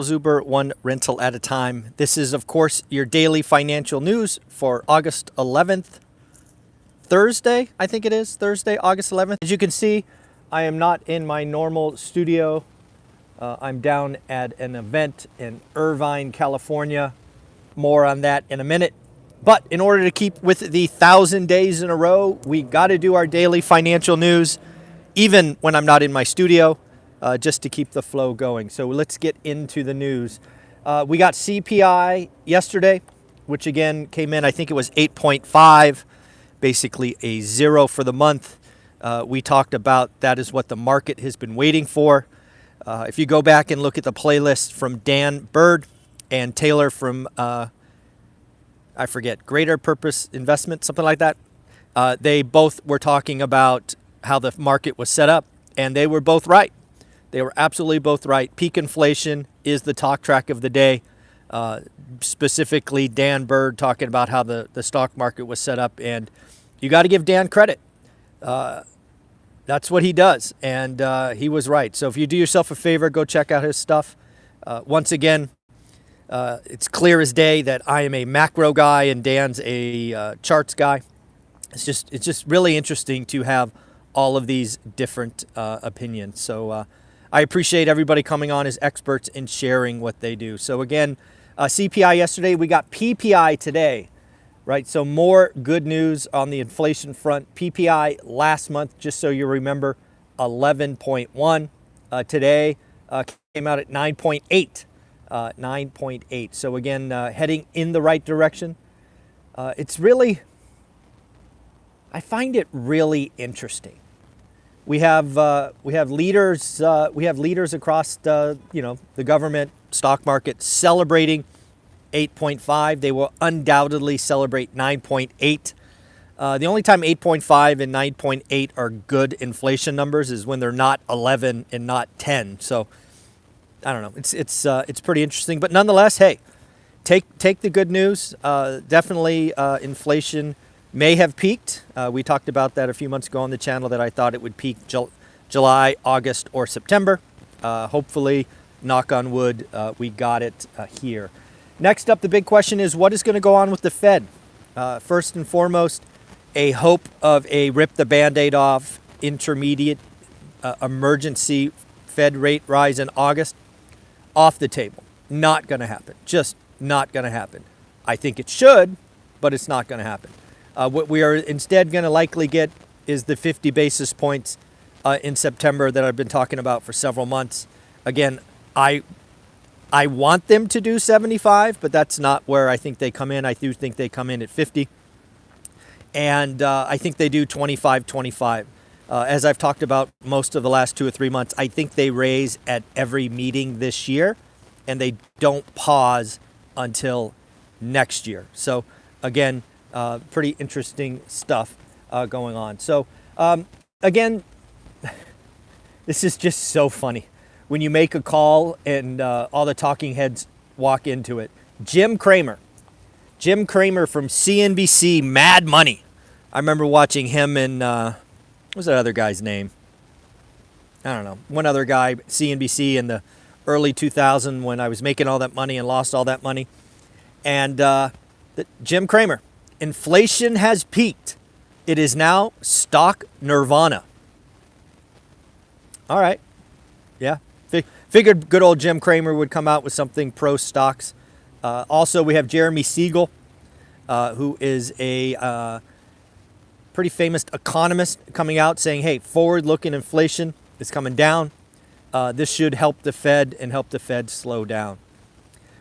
Zuber, one rental at a time. This is, of course, your daily financial news for August 11th, Thursday, I think it is, Thursday, August 11th. As you can see, I am not in my normal studio. I'm down at an event in Irvine, California. More on that in a minute. But in order to keep with the 1,000 days in a row, we got to do our daily financial news, even when I'm not in my studio. Just to keep the flow going. So let's get into the news. We got CPI yesterday, which again came in, I think it was 8.5, basically a 0 for the month. We talked about that is what the market has been waiting for. If you go back and look at the playlist from Dan Bird and Taylor from, I forget, Greater Purpose Investment, something like that, they both were talking about how the market was set up, and they were both right. They were absolutely both right. Peak inflation is the talk track of the day. Specifically, Dan Bird talking about how the stock market was set up. And you got to give Dan credit. That's what he does. And he was right. So if you do yourself a favor, go check out his stuff. Once again, it's clear as day that I am a macro guy and Dan's a charts guy. It's just really interesting to have all of these different opinions. So I appreciate everybody coming on as experts and sharing what they do. So again, CPI yesterday, we got PPI today, right? So more good news on the inflation front. PPI last month, just so you remember, 11.1. Today came out at 9.8. 9.8. So again, heading in the right direction. It's really, I find it really interesting. We have leaders across the government, stock market celebrating 8.5. They will undoubtedly celebrate 9.8. The only time 8.5 and 9.8 are good inflation numbers is when they're not 11 and not 10. So I don't know. It's pretty interesting, but nonetheless, hey, take the good news. Definitely inflation may have peaked. We talked about that a few months ago on the channel that I thought it would peak July, August, or September. Hopefully, knock on wood, we got it here. Next up, the big question is what is going to go on with the Fed? First and foremost, a hope of a rip the Band-Aid off intermediate emergency Fed rate rise in August. Off the table. Not going to happen. Just not going to happen. I think it should, but it's not going to happen. What we are instead going to likely get is the 50 basis points in September that I've been talking about for several months. Again, I want them to do 75, but that's not where I think they come in. I do think they come in at 50. And I think they do 25. As I've talked about most of the last 2 or 3 months, I think they raise at every meeting this year, and they don't pause until next year. So again, pretty interesting stuff going on. So again, this is just so funny. When you make a call and all the talking heads walk into it. Jim Cramer from CNBC, Mad Money. I remember watching him and what was that other guy's name? I don't know. One other guy, CNBC in the early 2000s when I was making all that money and lost all that money. And Jim Cramer. Inflation has peaked. It is now stock Nirvana. All right. Yeah. Figured good old Jim Cramer would come out with something pro stocks. Also, we have Jeremy Siegel, who is a pretty famous economist, coming out saying, hey, forward-looking inflation is coming down. This should help the Fed and help the Fed slow down.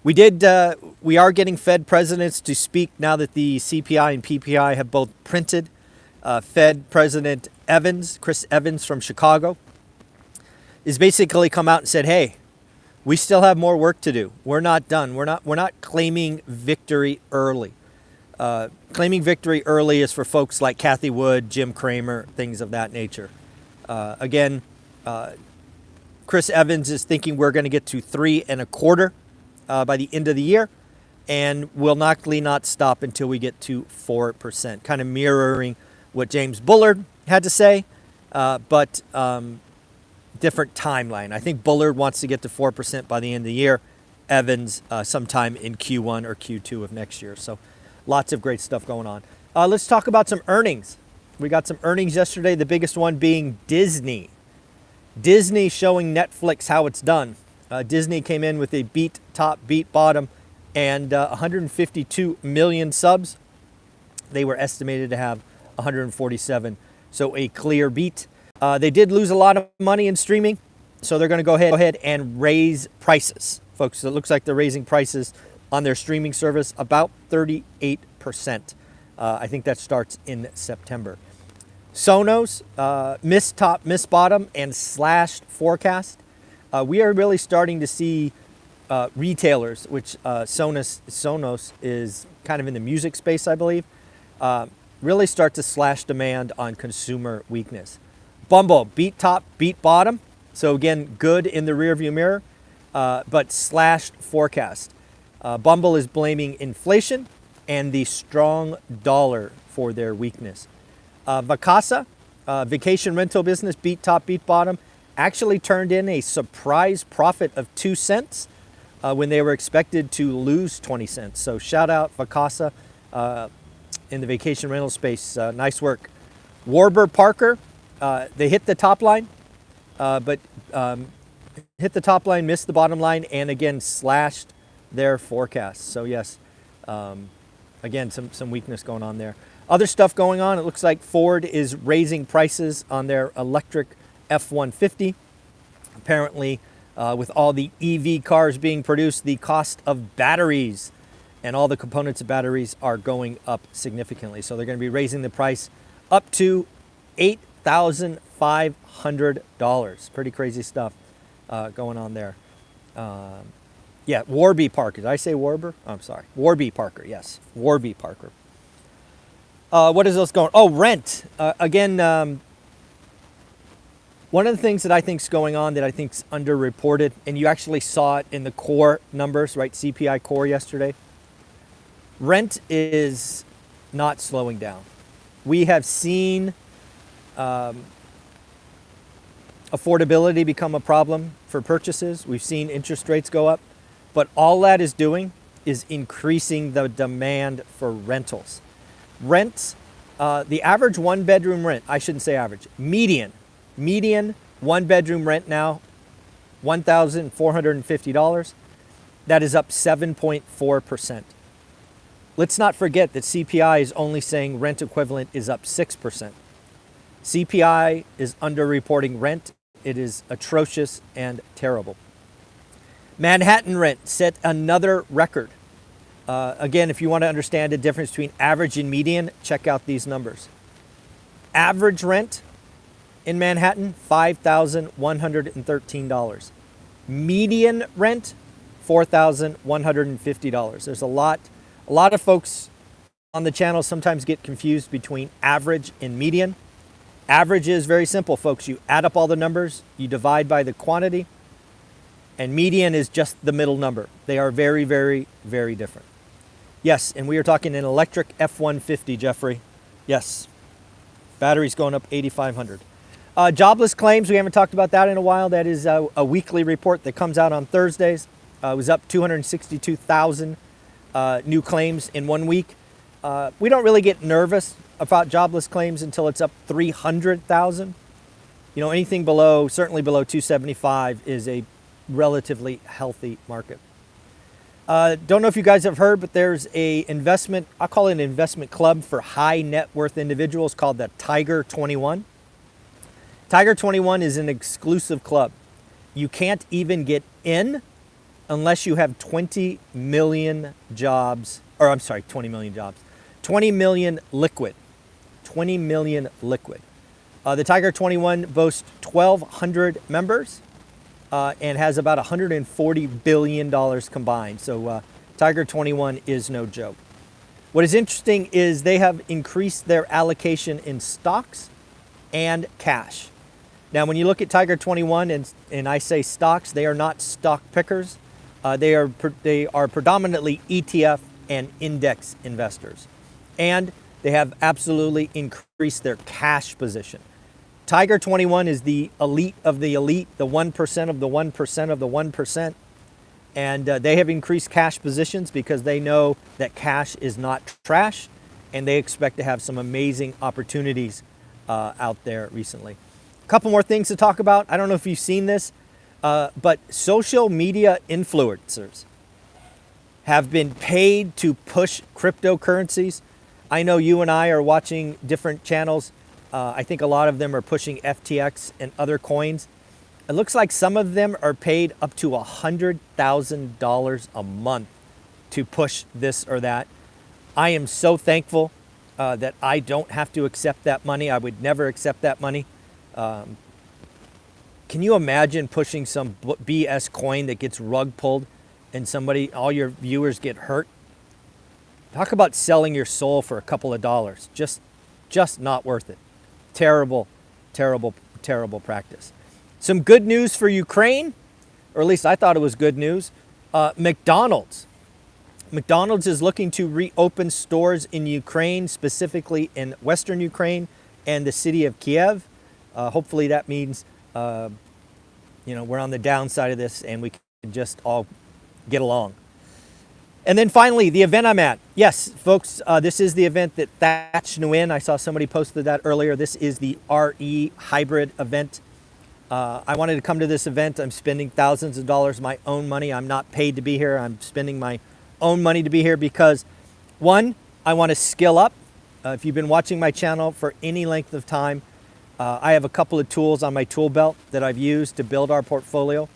We are getting Fed presidents to speak now that the CPI and PPI have both printed. Fed President Chris Evans from Chicago, is basically come out and said, hey, we still have more work to do. We're not done. We're not claiming victory early. Claiming victory early is for folks like Cathie Wood, Jim Cramer, things of that nature. Again, Chris Evans is thinking we're going to get to 3.25 by the end of the year, and will likely not stop until we get to 4%, kind of mirroring what James Bullard had to say, but different timeline. I think Bullard wants to get to 4% by the end of the year. Evans sometime in Q1 or Q2 of next year. So lots of great stuff going on. Let's talk about some earnings. We got some earnings yesterday, the biggest one being Disney. Disney showing Netflix how it's done. Disney came in with a beat top, beat bottom, and 152 million subs. They were estimated to have 147, so a clear beat. They did lose a lot of money in streaming, so they're going to go ahead and raise prices. Folks, it looks like they're raising prices on their streaming service about 38%. I think that starts in September. Sonos missed top, missed bottom, and slashed forecast. We are really starting to see retailers, which Sonos is kind of in the music space, I believe, really start to slash demand on consumer weakness. Bumble beat top, beat bottom. So again, good in the rearview mirror, but slashed forecast. Bumble is blaming inflation and the strong dollar for their weakness. Vacasa, vacation rental business, beat top, beat bottom, actually turned in a surprise profit of 2 cents when they were expected to lose 20 cents. So shout out Vacasa in the vacation rental space. Nice work. Warburg Parker, they hit the top line, but hit the top line, missed the bottom line, and again slashed their forecast. So yes, again, some weakness going on there. Other stuff going on, it looks like Ford is raising prices on their electric F-150. Apparently, with all the EV cars being produced, the cost of batteries and all the components of batteries are going up significantly. So they're going to be raising the price up to $8,500. Pretty crazy stuff going on there. Yeah, Warby Parker. Did I say Warburg? I'm sorry. Warby Parker, yes. Warby Parker. What is else going on? Oh, rent. Again, one of the things that I think is going on that I think is underreported, and you actually saw it in the core numbers, right? CPI core yesterday. Rent is not slowing down. We have seen affordability become a problem for purchases. We've seen interest rates go up, but all that is doing is increasing the demand for rentals. Rents, the average one-bedroom rent, I shouldn't say average, median one-bedroom rent now, $1,450. That is up 7.4%. Let's not forget that CPI is only saying rent equivalent is up 6%. CPI is underreporting rent. It is atrocious and terrible. Manhattan rent set another record. Again, if you want to understand the difference between average and median, check out these numbers. Average rent in Manhattan, $5,113. Median rent, $4,150. There's a lot of folks on the channel sometimes get confused between average and median. Average is very simple, folks. You add up all the numbers, you divide by the quantity, and median is just the middle number. They are very, very, very different. Yes, and we are talking an electric F-150, Jeffrey. Yes, battery's going up 8,500. Jobless claims, we haven't talked about that in a while. That is a weekly report that comes out on Thursdays. It was up 262,000 new claims in 1 week. We don't really get nervous about jobless claims until it's up 300,000. You know, anything below, certainly below 275 is a relatively healthy market. Don't know if you guys have heard, but there's a investment, I'll call it an investment club for high net worth individuals called the Tiger 21. Tiger 21 is an exclusive club. You can't even get in unless you have 20 million jobs, or I'm sorry, 20 million jobs, 20 million liquid, 20 million liquid. The Tiger 21 boasts 1,200 members and has about $140 billion combined. So Tiger 21 is no joke. What is interesting is they have increased their allocation in stocks and cash. Now, when you look at Tiger 21 and I say stocks, they are not stock pickers. They are predominantly ETF and index investors. And they have absolutely increased their cash position. Tiger 21 is the elite of the elite, the 1% of the 1% of the 1%. And they have increased cash positions because they know that cash is not trash, and they expect to have some amazing opportunities out there recently. A couple more things to talk about. I don't know if you've seen this, but social media influencers have been paid to push cryptocurrencies. I know you and I are watching different channels. I think a lot of them are pushing FTX and other coins. It looks like some of them are paid up to $100,000 a month to push this or that. I am so thankful that I don't have to accept that money. I would never accept that money. Can you imagine pushing some BS coin that gets rug pulled and all your viewers get hurt? Talk about selling your soul for a couple of dollars. Just not worth it. Terrible, terrible, terrible practice. Some good news for Ukraine, or at least I thought it was good news. McDonald's is looking to reopen stores in Ukraine, specifically in Western Ukraine and the city of Kiev. Hopefully that means, we're on the downside of this and we can just all get along. And then finally, the event I'm at. Yes, folks, this is the event that Thatch Nguyen, I saw somebody posted that earlier. This is the RE hybrid event. I wanted to come to this event. I'm spending thousands of dollars, my own money. I'm not paid to be here. I'm spending my own money to be here because, one, I want to skill up. If you've been watching my channel for any length of time, I have a couple of tools on my tool belt that I've used to build our portfolio.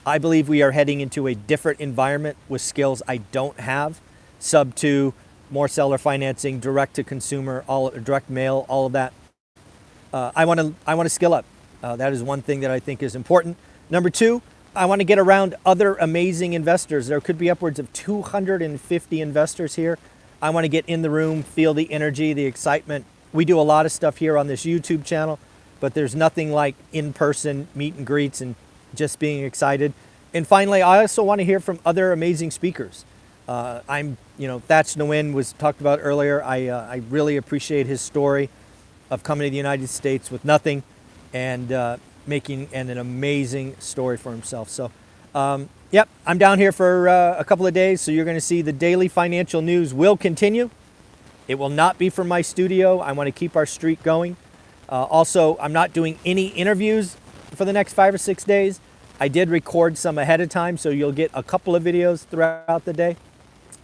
I believe we are heading into a different environment with skills I don't have. Sub to more seller financing, direct to consumer, direct mail, all of that. I want to skill up. That is one thing that I think is important. Number two, I want to get around other amazing investors. There could be upwards of 250 investors here. I want to get in the room, feel the energy, the excitement. We do a lot of stuff here on this YouTube channel, but there's nothing like in-person meet and greets and just being excited. And finally, I also want to hear from other amazing speakers. Thatch Nguyen was talked about earlier. I really appreciate his story of coming to the United States with nothing and making an amazing story for himself. So, yep, I'm down here for a couple of days, so you're going to see the daily financial news will continue. It will not be from my studio. I want to keep our streak going. Also, I'm not doing any interviews for the next 5 or 6 days. I did record some ahead of time, so you'll get a couple of videos throughout the day,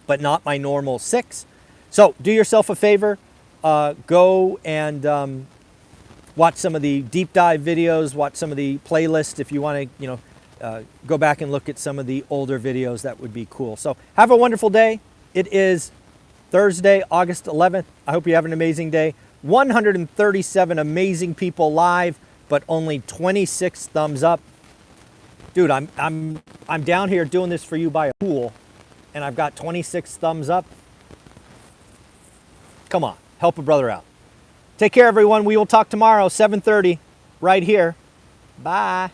but not my normal 6. So do yourself a favor, go and watch some of the deep dive videos, watch some of the playlists. If you want to, go back and look at some of the older videos, that would be cool. So have a wonderful day. It is Thursday, August 11th. I hope you have an amazing day. 137 amazing people live, but only 26 thumbs up. Dude, I'm down here doing this for you by a pool, and I've got 26 thumbs up. Come on, help a brother out. Take care, everyone. We will talk tomorrow, 7:30, right here. Bye.